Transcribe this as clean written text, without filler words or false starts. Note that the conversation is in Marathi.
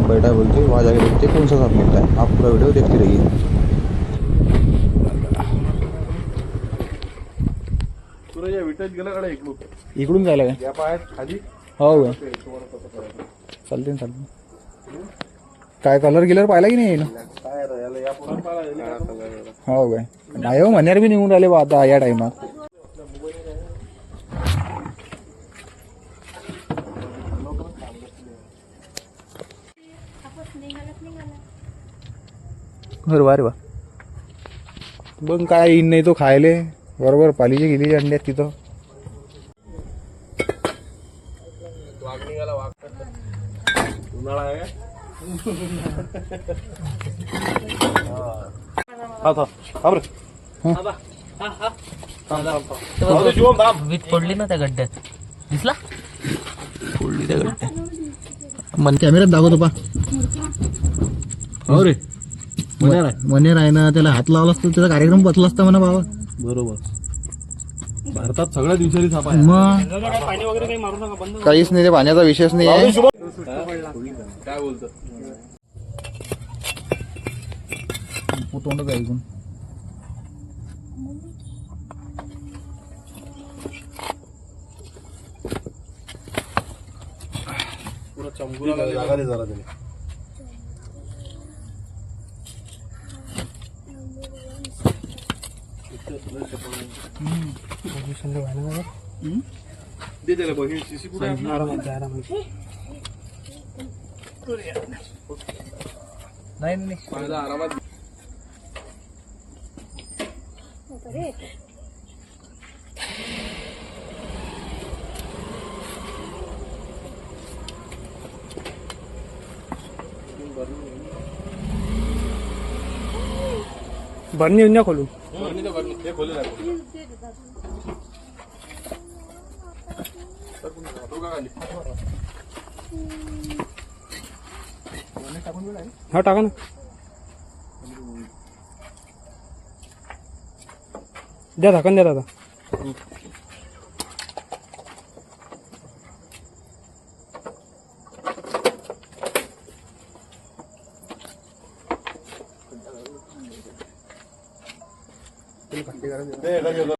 बैठा है बोलते, वहाँ जाके देखते कौन सा सांप मिलता है। आप पूरा वीडियो देखते रहिए। इकडून जायला काय हो काय चालते चालते। काय कलर गिलर पाहिला की नाही ना हो काय नाही हो मनेर बी निघून राहिले बा आता या टाइमात। अरे वा रे वा बघ काय इन नाही तो खायले बरोबर पालीचे गेली अंड्यात तिथं। वीज पडली ना त्या गड्ड्यात दिसला फोडली त्या गड्ड्यात मन कॅमेऱ्यात दाखवतो पा हो रे मनेर आहे ना त्याला हात लावला असता त्याचा कार्यक्रम बसला असता म्हणा बाबा। बरोबर भारतात सगळ्यात विषारी साप आहे मग पाणी वगैरे काही मारू नका बंद काहीच नाही ते पाण्याचा विषयच नाही आहे। काय बोलतो तोंड काय ऐकून पुरा चमकूला जागा दे जरा त्याला। दे त्याला बघ सीसी कुठे नाही नाही आरामात बरणी येऊन खोलून हे खोले हा टाका ना द्या झाकण द्या दादा। दे